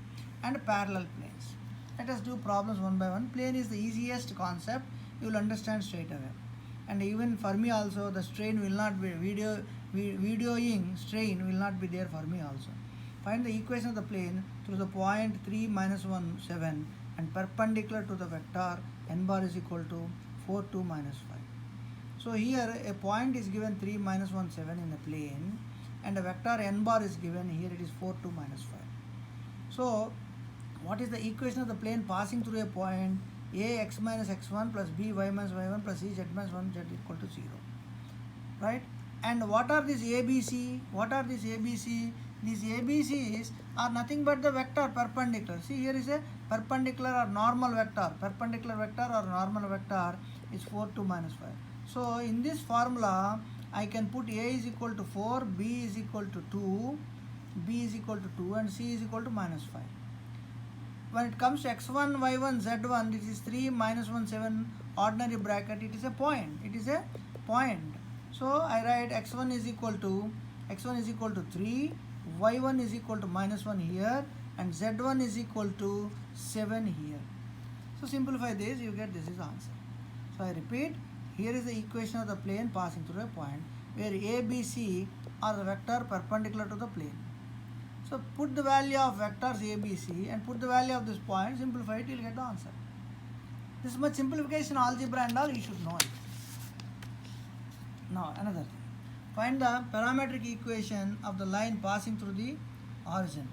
and parallel planes. Let us do problems one by one. Plane is the easiest concept, you will understand straight away. And even for me also, the strain will not be videoing strain will not be there for me also. Find the equation of the plane through the point 3 minus 1 7 and perpendicular to the vector n bar is equal to 4 2 minus 5. So here a point is given 3 minus 1 7 in a plane, and a vector n bar is given, here it is 4 2 minus 5. So what is the equation of the plane passing through a point? A x minus x1 plus b y minus y1 plus c z minus 1 z equal to 0. Right? And what are these ABC? These ABCs are nothing but the vector perpendicular. See, here is a perpendicular or normal vector. Perpendicular vector or normal vector is 4 2 minus 5. So in this formula, I can put A is equal to 4, B is equal to 2, B is equal to 2, and C is equal to minus 5. When it comes to x1, y1, z1, this is 3 minus 1 7 ordinary bracket. It is a point. So I write x1 is equal to 3, y1 is equal to minus 1 here, and z1 is equal to 7 here. So simplify this, you get this is the answer. So I repeat, here is the equation of the plane passing through a point where A, B, C are the vector perpendicular to the plane. So put the value of vectors A, B, C and put the value of this point, simplify it, you will get the answer. This much simplification algebra and all you should know it. Now another thing. Find the parametric equation of the line passing through the origin.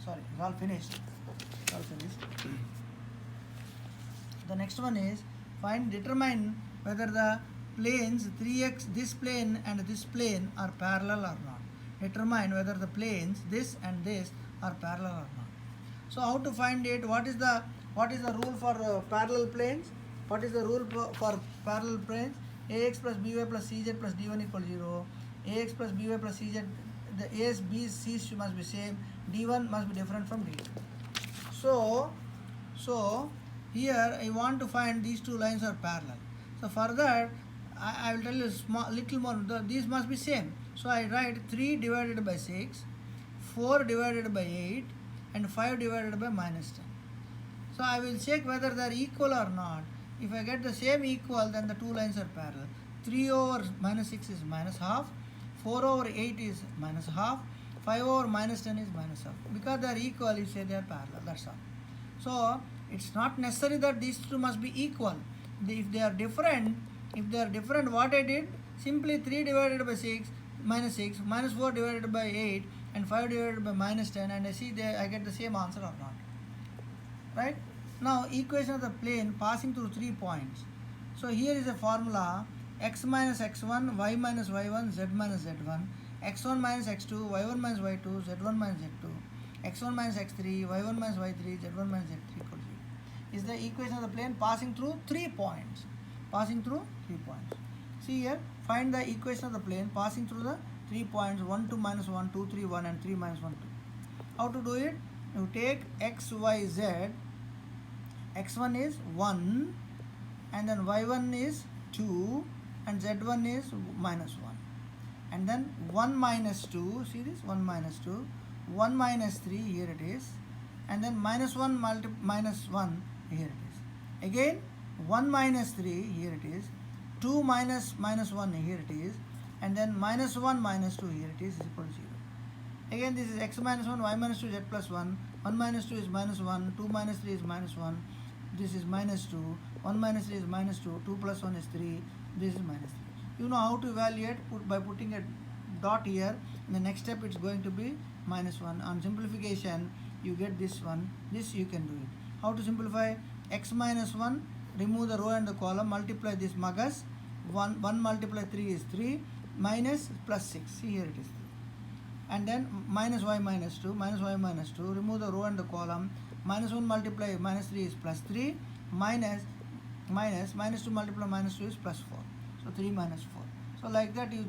Sorry, it's all finished. It's all finished. The next one is determine whether the planes 3x, this plane and this plane are parallel or not. Determine whether the planes this and this are parallel or not. So how to find it? What is the rule for parallel planes? What is the rule for parallel planes? Ax plus by plus cz plus d1 equals 0. Ax plus by plus cz, the a's, b's, c's must be same. d1 must be different from d2. So here I want to find these two lines are parallel. So for that I will tell you little more. These must be same. So I write 3 divided by 6, 4 divided by 8 and 5 divided by minus 10. So I will check whether they are equal or not. If I get the same equal, then the two lines are parallel. 3 over minus 6 is minus half, 4 over 8 is minus half, 5 over minus 10 is minus half. Because they are equal, you say they are parallel, that's all. So it's not necessary that these two must be equal. If they are different, what I did, simply 3 divided by 6, minus 4 divided by 8 and 5 divided by minus 10, and I see I get the same answer or not. Right? Now equation of the plane passing through 3 points. So here is a formula: x minus x1, y minus y1, z minus z1, x1 minus x2, y1 minus y2, z1 minus z2, x1 minus x3, y1 minus y3, z1 minus z3 equals 0. Is the equation of the plane passing through 3 points. See here, find the equation of the plane passing through the 3 points 1, 2, minus 1, 2, 3, 1 and 3, minus 1, 2. How to do it? You take x, y, z. x1 is 1 and then y1 is 2 and z1 is minus 1. And then 1 minus 2, see this, 1 minus 2, 1 minus 3, here it is. And then minus 1 minus 1, here it is. Again 1 minus 3, here it is. 2 minus 1, here it is. And then minus 1 minus 2, here it is equal to 0. Again this is x minus 1, y minus 2, z plus 1. 1 minus 2 is minus 1, 2 minus 3 is minus 1. This is minus 2, 1 minus 3 is minus 2, 2 plus 1 is 3, this is minus 3. You know how to evaluate by putting a dot here. In the next step it's going to be minus 1. On simplification you get this one, this you can do it. How to simplify? X minus 1, remove the row and the column, multiply this magas, 1 multiply 3 is 3, minus plus 6, see here it is 3. And then minus y minus 2, remove the row and the column, minus 1 multiply minus 3 is plus 3, minus 2 multiply minus 2 is plus 4. So 3 minus 4. So like that you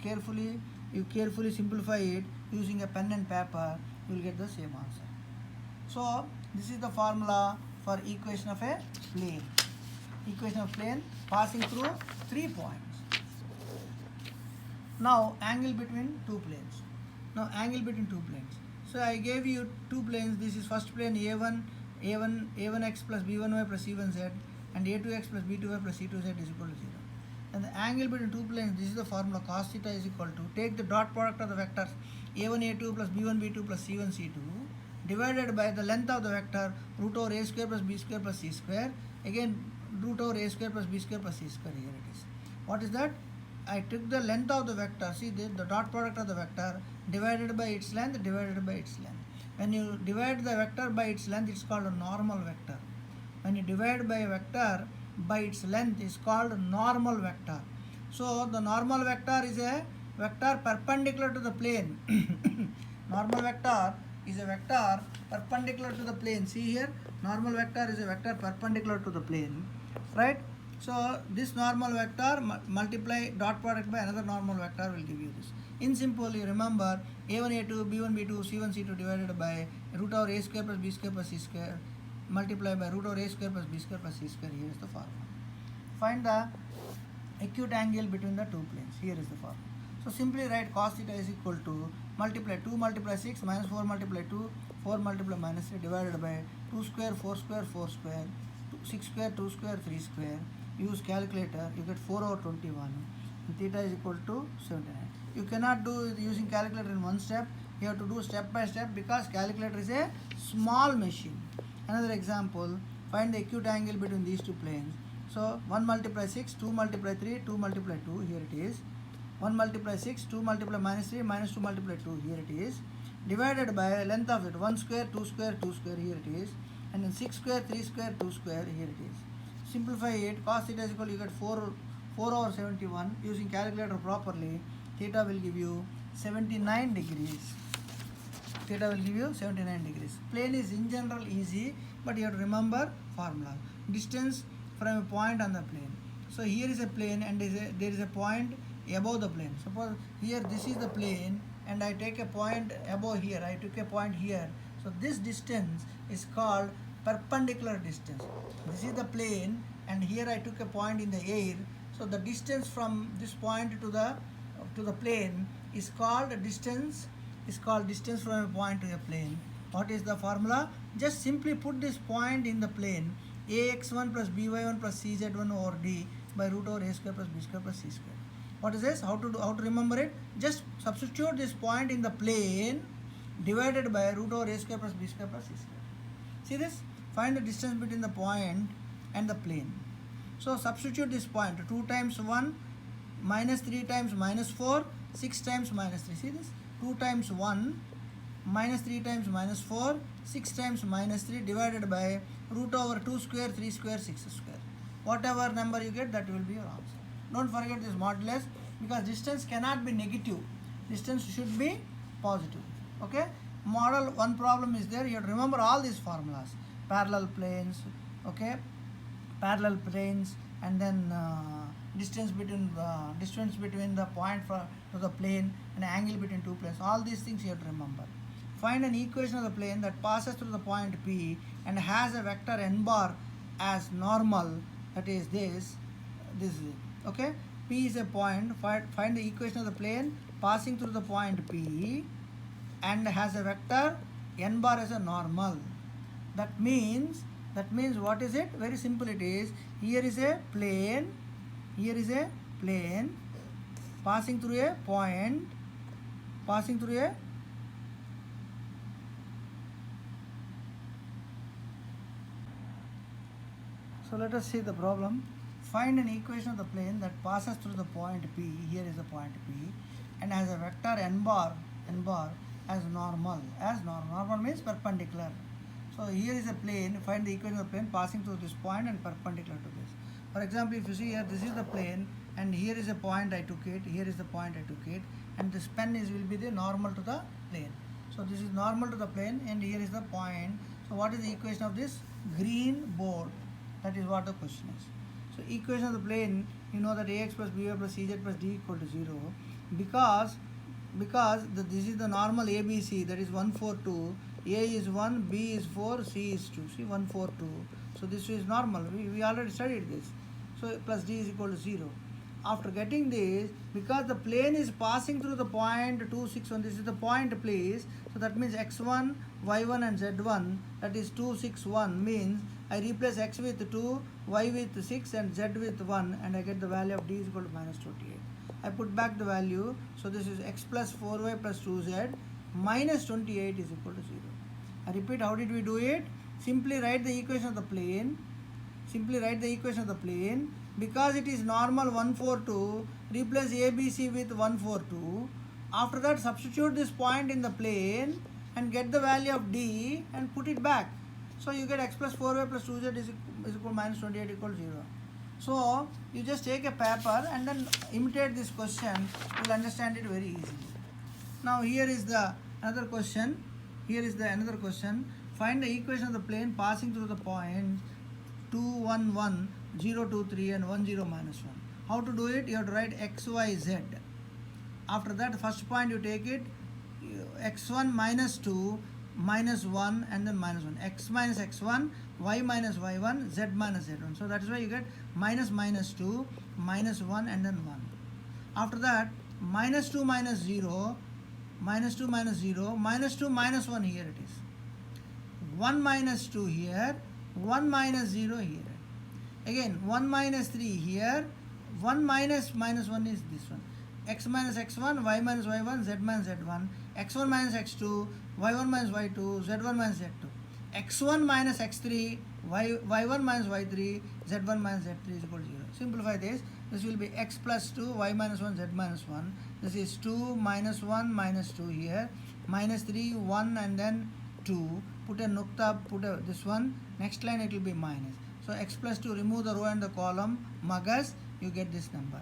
carefully simplify it using a pen and paper, you will get the same answer. So this is the formula for equation of a plane. Equation of plane passing through 3 points. Now angle between two planes. So I gave you 2 planes. This is first plane a1x plus b1y plus c1z and a2x plus b2y plus c2z is equal to 0. And the angle between 2 planes, this is the formula: cos theta is equal to, take the dot product of the vectors a1 a2 plus b1 b2 plus c1 c2 divided by the length of the vector root over a square plus b square plus c square, again root over a square plus b square plus c square, here it is. What is that? I took the length of the vector, see the dot product of the vector divided by its length. When you divide the vector by its length, it's called a normal vector. When you divide by a vector by its length, is called normal vector. So the normal vector is a vector perpendicular to the plane. Normal vector is a vector perpendicular to the plane. See here, normal vector is a vector perpendicular to the plane, right? So this normal vector multiply dot product by another normal vector will give you this. In simple, you remember a1 a2 b1 b2 c1 c2 divided by root over a square plus b square plus c square multiply by root over a square plus b square plus c square. Here is the formula. Find the acute angle between the 2 planes. Here is the formula. So simply write cos theta is equal to multiply 2 multiply 6 minus 4 multiply 2, 4 multiply minus 3 divided by 2 square 4 square 4 square, 6 square 2 square 3 square, use calculator, you get 4 over 21 and theta is equal to 79. You cannot do it using calculator in one step. You have to do step by step because calculator is a small machine. Another example, find the acute angle between these two planes. So 1 multiply 6, 2 multiply 3, 2 multiply 2, here it is. 1 multiply 6, 2 multiply minus 3, minus 2 multiply 2, here it is. Divided by length of it, 1 square, 2 square, 2 square, here it is. And then 6 square, 3 square, 2 square, here it is. Simplify it, cos theta is equal, you get 4 over 71. Using calculator properly, theta will give you 79 degrees. Theta will give you 79 degrees. Plane is in general easy, but you have to remember formula. Distance from a point on the plane. So here is a plane and there is a point above the plane. Suppose here this is the plane and I take a point above here. I took a point here. So this distance is called perpendicular distance. This is the plane and here I took a point in the air. So the distance from this point to the plane is called distance from a point to a plane. What is the formula? Just simply put this point in the plane ax1 plus by1 plus cz1 over d by root over a square plus b square plus c square. What is this? How to remember it? Just substitute this point in the plane divided by root over a square plus b square plus c square. See this? Find the distance between the point and the plane. So substitute this point. 2 times 1 minus 3 times minus 4, 6 times minus 3. See this? 2 times 1 minus 3 times minus 4, 6 times minus 3 divided by root over 2 square, 3 square, 6 square. Whatever number you get, that will be your answer. Don't forget this modulus because distance cannot be negative. Distance should be positive. Okay? Model 1 problem is there. You have to remember all these formulas. Parallel planes, okay? Parallel planes and then distance between the point to the plane and angle between two planes. All these things you have to remember. Find an equation of the plane that passes through the point P and has a vector n bar as normal. That is this is it. Okay? P is a point. Find the equation of the plane passing through the point P and has a vector n bar as a normal. That means what is it? Very simple it is. Here is a plane passing through a point, so let us see the problem. Find an equation of the plane that passes through the point P, here is the point P, and has a vector n bar as normal. Normal means perpendicular. So here is a plane, find the equation of the plane passing through this point and perpendicular to this. For example, if you see here, this is the plane and here is a point I took it, here is the point I took it, and this pen will be the normal to the plane. So this is normal to the plane and here is the point. So what is the equation of this green board? That is what the question is. So equation of the plane, you know that ax plus by plus cz plus d equal to 0 because this is the normal ABC, that is 1, 4, 2. A is 1, B is 4, C is 2. See 1, 4, 2. So this is normal. We already studied this. So plus D is equal to 0. After getting this, because the plane is passing through the point 2, 6, 1, this is the point place. So that means x1, y1 and z1, that is 2, 6, 1 means I replace x with 2, y with 6 and z with 1 and I get the value of D is equal to minus 28. I put back the value. So this is x plus 4y plus 2z minus 28 is equal to 0. I repeat, how did we do it? Simply write the equation of the plane. Because it is normal 1, 4, 2, replace ABC with 1, 4, 2. After that, substitute this point in the plane and get the value of D and put it back. So you get x plus 4y plus 2z is equal to minus 28 equal to 0. So you just take a paper and then imitate this question. You will understand it very easily. Now here is the another question. Find the equation of the plane passing through the points 2, 1, 1, 0, 2, 3 and 1, 0, minus 1. How to do it? You have to write x, y, z. After that, the first point you take it, x1 minus 2, minus 1 and then minus 1. X minus x1, y minus y1, z minus z1. So that is why you get minus 2, minus 1 and then 1. After that, minus 2 minus 0, minus 2 minus 0, minus 2 minus 1, here it is. 1 minus 2 here, 1 minus 0 here. Again 1 minus 3 here, 1 minus minus 1 is this one, x minus x1, y minus y1, z minus z1, x1 minus x2, y1 minus y2, z1 minus z2, x1 minus x3, y1 minus y3, z1 minus z3 is equal to 0. Simplify this. This will be x plus 2, y minus 1, z minus 1. This is 2 minus 1 minus 2 here, minus 3, 1 and then 2. Put a nukta, put a this one. Next line it will be minus. So x plus 2, remove the row and the column, magas, you get this number.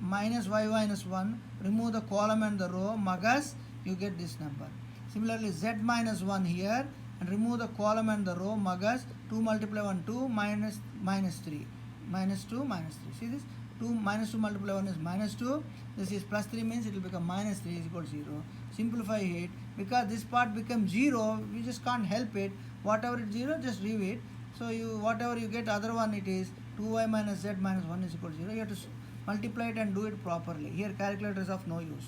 Minus y minus 1, remove the column and the row, magas, you get this number. Similarly z minus 1 here, and remove the column and the row, magas, 2 multiply 1, 2 minus 3, minus 2 minus 3. See this? 2 minus 2 multiply 1 is minus 2. This is plus 3 means it will become minus 3 is equal to 0. Simplify it. Because this part becomes 0, we just can't help it. Whatever is 0, just leave it. So you whatever you get, other one it is 2y minus z minus 1 is equal to 0. You have to multiply it and do it properly. Here calculator is of no use.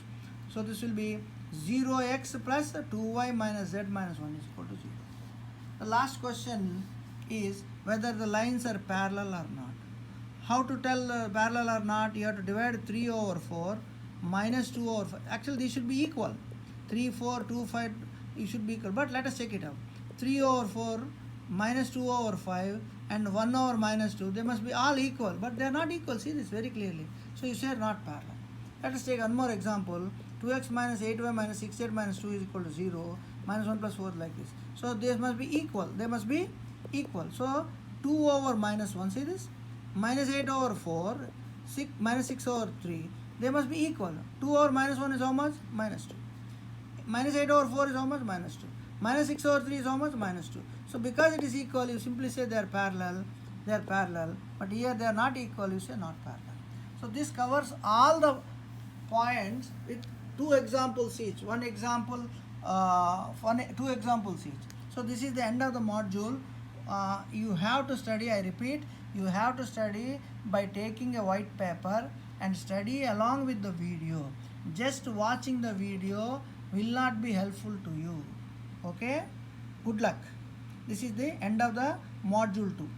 So this will be 0x plus 2y minus z minus 1 is equal to 0. The last question is whether the lines are parallel or not. How to tell parallel or not? You have to divide 3 over 4 minus 2 over 5. Actually, these should be equal. 3, 4, 2, 5, you should be equal. But let us check it out. 3 over 4 minus 2 over 5 and 1 over minus 2. They must be all equal. But they are not equal. See this very clearly. So you say not parallel. Let us take one more example. 2x minus 8y minus 6z minus 2 is equal to 0. Minus 1 plus 4 like this. So they must be equal. They must be equal. So 2 over minus 1. See this? Minus 8 over 4, minus 6 over 3, they must be equal. 2 over minus 1 is how much? Minus 2. Minus 8 over 4 is how much? Minus 2. Minus 6 over 3 is how much? Minus 2. So because it is equal, you simply say they are parallel. They are parallel. But here they are not equal, you say not parallel. So this covers all the points with 2 examples each. Two examples each. So this is the end of the module. You have to study, I repeat, you have to study by taking a white paper and study along with the video. Just watching the video will not be helpful to you. Okay? Good luck. This is the end of the module 2.